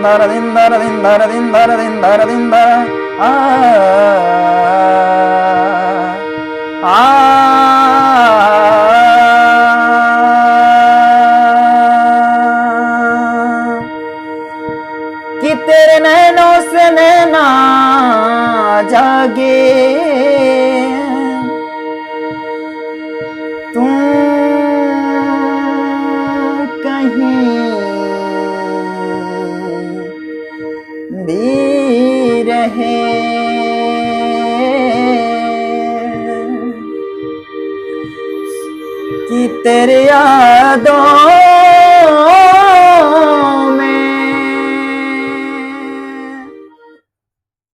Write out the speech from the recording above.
Dindara dindara dindara dindara dindara dindara कि तेरे नैनों से नैना जागे तुम कहीं भी रहे कि तेरे यादों